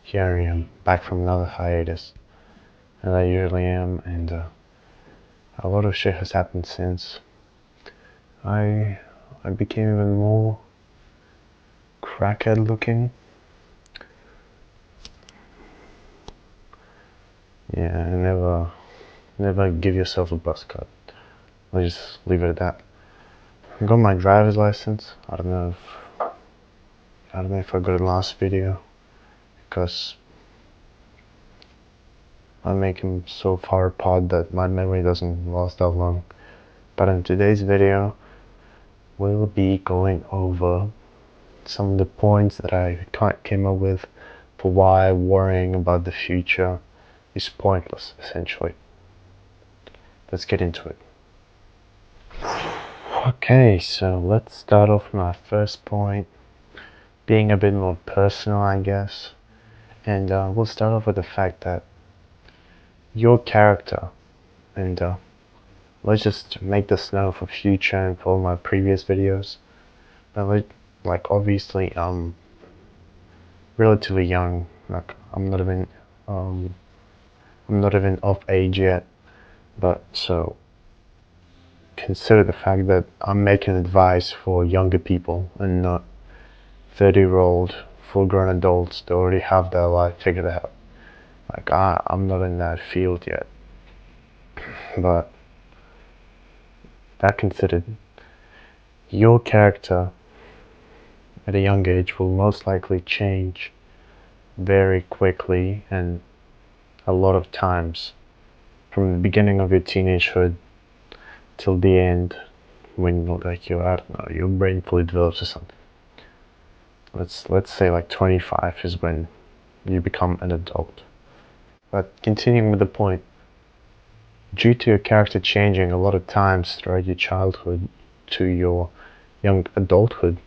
here I am, back from another hiatus, as I usually am, and a lot of shit has happened since. I became even more crackhead looking. Yeah, never give yourself a buzz cut. I'll just leave it at that. I got my driver's license. I don't know if I got it last video, because I'm making so far apart that my memory doesn't last that long. But in today's video, we'll be going over some of the points that I came up with for why worrying about the future is pointless, essentially. Let's get into it. Okay, so let's start off with my first point, being a bit more personal, I guess. And we'll start off with the fact that your character, and let's just make this known for future and for my previous videos. But like obviously I'm relatively young. Like I'm not even of age yet. But so consider the fact that I'm making advice for younger people and not 30-year-old full-grown adults that already have their life figured out. Like I'm not in that field yet. But that considered, your character at a young age will most likely change very quickly, and a lot of times from the beginning of your teenagehood till the end, when like you're, I don't know, your brain fully develops or something. Let's say like 25 is when you become an adult. But continuing with the point, due to your character changing a lot of times throughout your childhood to your young adulthood,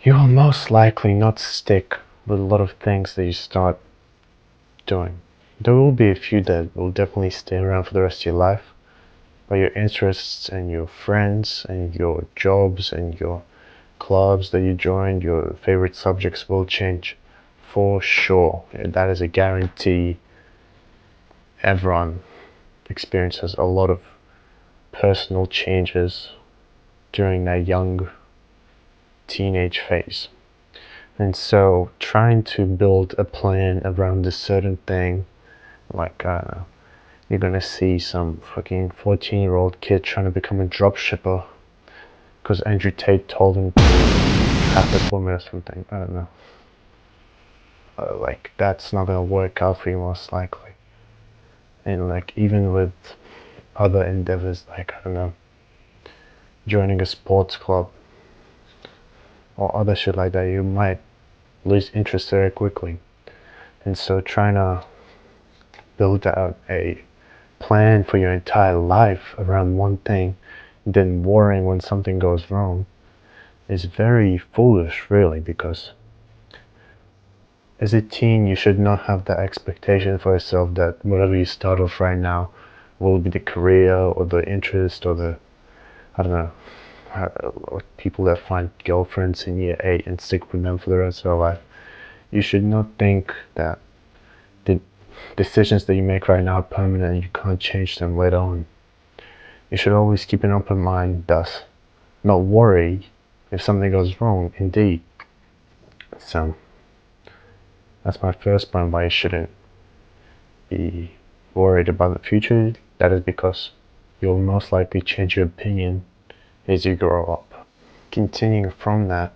you will most likely not stick with a lot of things that you start doing. There will be a few that will definitely stay around for the rest of your life, but your interests and your friends and your jobs and your clubs that you joined, your favorite subjects will change for sure. That is a guarantee. Everyone experiences a lot of personal changes during that young teenage phase. And so trying to build a plan around this certain thing, like I don't know, you're gonna see some fucking 14-year-old kid trying to become a drop shipper because Andrew Tate told him to have the formula or something. I don't know. Like that's not gonna work out for you most likely. And like even with other endeavors, like I don't know, joining a sports club or other shit like that, you might lose interest very quickly. And so trying to build out a plan for your entire life around one thing, then worrying when something goes wrong, is very foolish, really, because as a teen you should not have the expectation for yourself that whatever you start off right now will be the career or the interest or the, I don't know, people that find girlfriends in year 8 and stick with them for the rest of their life. You should not think that the decisions that you make right now are permanent and you can't change them later on. You should always keep an open mind, thus not worry if something goes wrong, indeed. So that's my first point why you shouldn't be worried about the future. That is because you'll most likely change your opinion as you grow up. Continuing from that,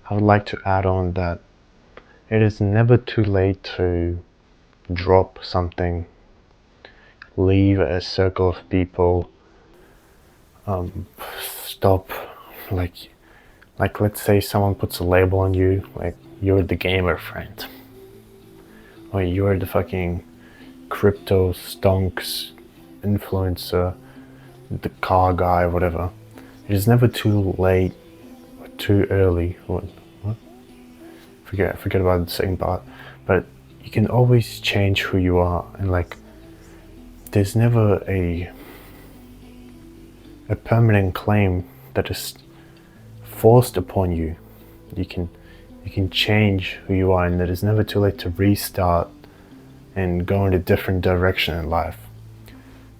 I would like to add on that it is never too late to drop something, leave a circle of people, stop, like let's say someone puts a label on you, like you're the gamer friend, or you're the fucking crypto stonks influencer, the car guy, whatever. It is never too late or too early. What? Forget about the second part. But you can always change who you are, and like there's never a permanent claim that is forced upon you. You can You can change who you are, and it is never too late to restart and go in a different direction in life,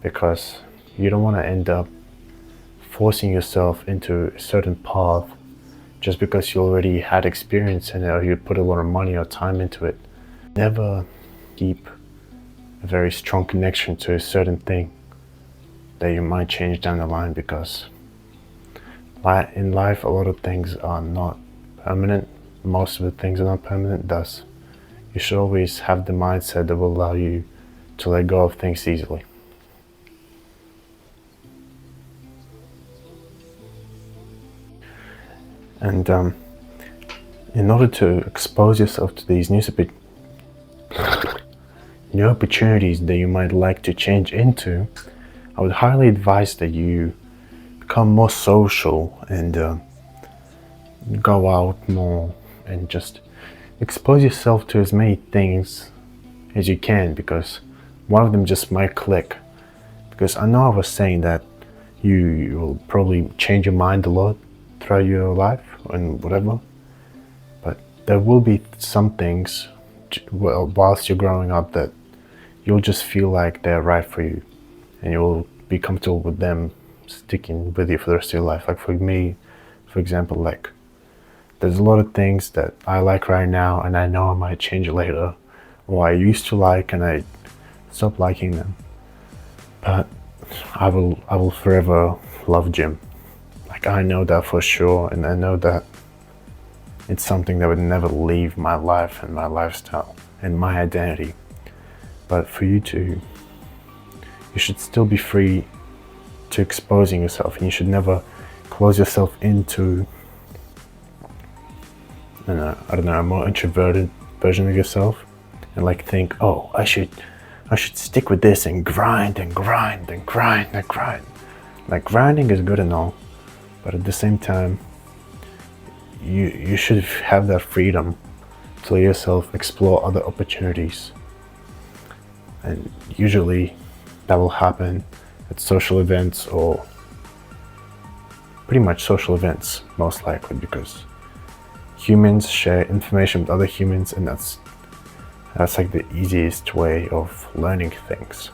because you don't want to end up forcing yourself into a certain path just because you already had experience in it, or you put a lot of money or time into it. Never keep a very strong connection to a certain thing that you might change down the line, because in life a lot of things are not permanent. Most of the things are not permanent. Thus, you should always have the mindset that will allow you to let go of things easily. And in order to expose yourself to these new opportunities that you might like to change into, I would highly advise that you become more social and go out more and just expose yourself to as many things as you can, because one of them just might click. Because I know I was saying that you will probably change your mind a lot throughout your life and whatever, but there will be some things whilst you're growing up that you'll just feel like they're right for you, and you'll be comfortable with them sticking with you for the rest of your life. Like for me, for example, like there's a lot of things that I like right now and I know I might change later, or I used to like and I stopped liking them, but I will forever love gym. Like I know that for sure, and I know that it's something that would never leave my life and my lifestyle and my identity. But for you should still be free to exposing yourself, and you should never close yourself into I don't know, a more introverted version of yourself, and like think, oh, I should stick with this and grind and grind and grind and grind. Like grinding is good and all, but at the same time, you should have that freedom to let yourself explore other opportunities. And usually that will happen at social events, or pretty much social events most likely, because humans share information with other humans, and that's like the easiest way of learning things.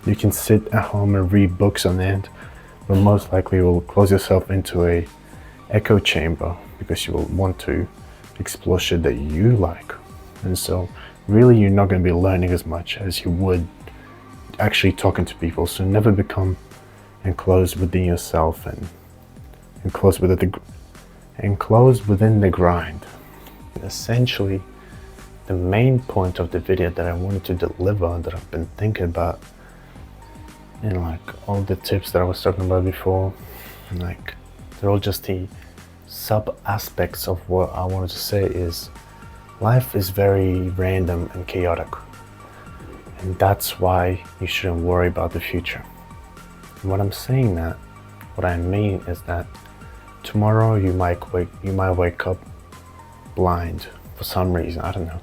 You can sit at home and read books on end, but most likely you will close yourself into a echo chamber because you will want to explore shit that you like. And so really you're not going to be learning as much as you would actually talking to people. So never become enclosed within yourself and enclosed within the grind. Essentially, the main point of the video that I wanted to deliver, that I've been thinking about, and like all the tips that I was talking about before, and like they're all just the sub aspects of what I wanted to say, is life is very random and chaotic, and that's why you shouldn't worry about the future. And when I'm saying that, what I mean is that tomorrow you might wake up blind for some reason, I don't know,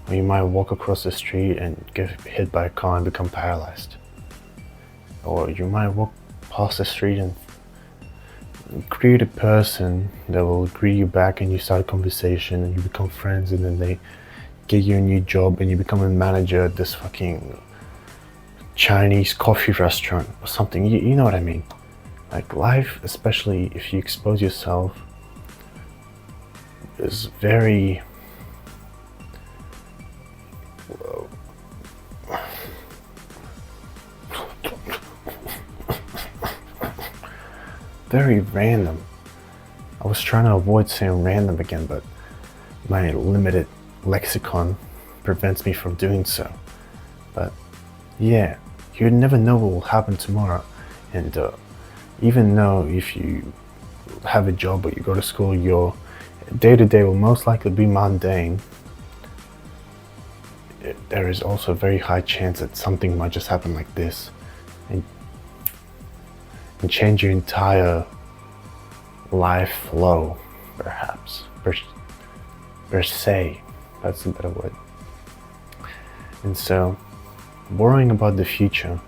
or you might walk across the street and get hit by a car and become paralyzed, or you might walk past the street and greet a person that will greet you back, and you start a conversation and you become friends, and then they get you a new job and you become a manager at this fucking Chinese coffee restaurant or something. You know what I mean? Like life, especially if you expose yourself, is very very random. I was trying to avoid saying random again, but my limited lexicon prevents me from doing so. But yeah, you never know what will happen tomorrow, and even though if you have a job or you go to school, your day-to-day will most likely be mundane, there is also a very high chance that something might just happen like this and change your entire life flow, perhaps, per se, that's a better word. And so, worrying about the future,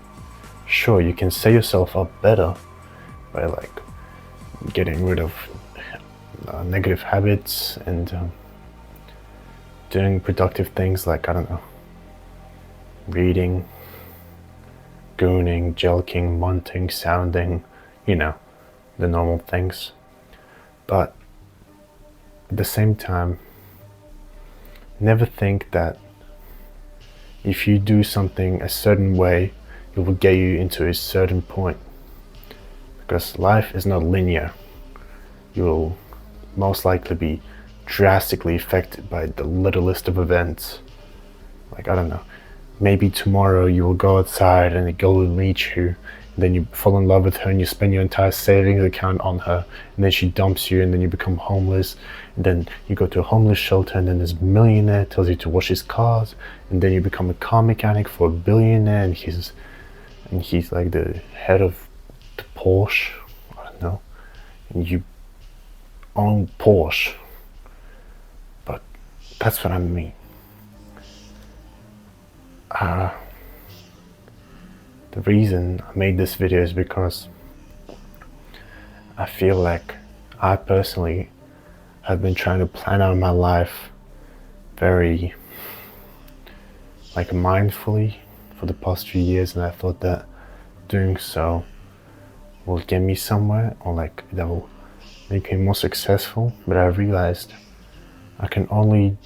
sure, you can set yourself up better by like getting rid of negative habits and doing productive things like, I don't know, reading, gooning, jelking, munting, sounding, you know, the normal things. But at the same time, never think that if you do something a certain way, it will get you into a certain point. Because life is not linear. You will most likely be drastically affected by the littlest of events. Like, I don't know, maybe tomorrow you will go outside and a girl will meet you, and then you fall in love with her and you spend your entire savings account on her, and then she dumps you and then you become homeless, and then you go to a homeless shelter, and then this millionaire tells you to wash his cars, and then you become a car mechanic for a billionaire, and he's like the head of the Porsche, I don't know, and you own Porsche. But that's what I mean. The reason I made this video is because I feel like I personally have been trying to plan out my life very like mindfully for the past few years, and I thought that doing so will get me somewhere, or like that will make me more successful. But I realized I can only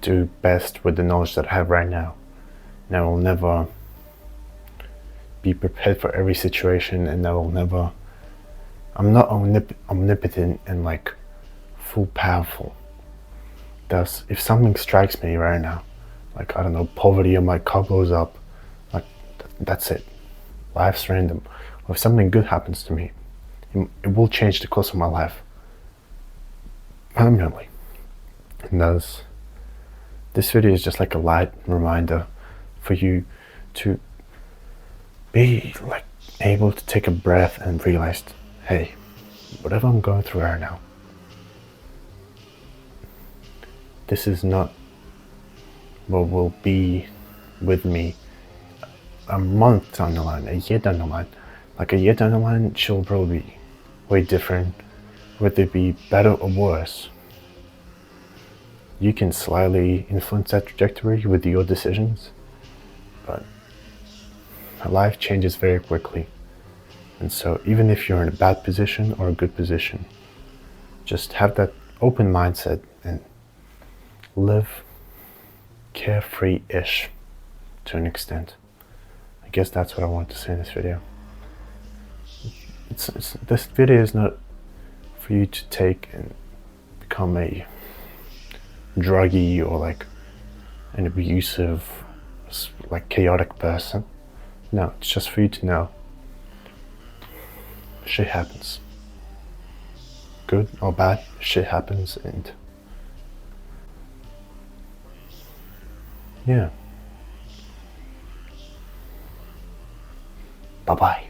do best with the knowledge that I have right now, and I will never be prepared for every situation, and I will never, I'm not omnipotent and like full powerful. Thus, if something strikes me right now, like, I don't know, poverty or my car blows up, like, that's it. Life's random. Or if something good happens to me, it will change the course of my life permanently. And thus, this video is just like a light reminder for you to be like able to take a breath and realize, hey, whatever I'm going through right now, this is not what will be with me a month down the line, a year down the line. Like, a year down the line, she'll probably be way different, whether it be better or worse. You can slightly influence that trajectory with your decisions, but life changes very quickly. And so even if you're in a bad position or a good position, just have that open mindset and live carefree-ish to an extent. I guess that's what I want to say in this video. This video is not for you to take and become a druggy or like an abusive, like chaotic person. No, it's just for you to know shit happens. Good or bad, shit happens, and yeah. Bye-bye.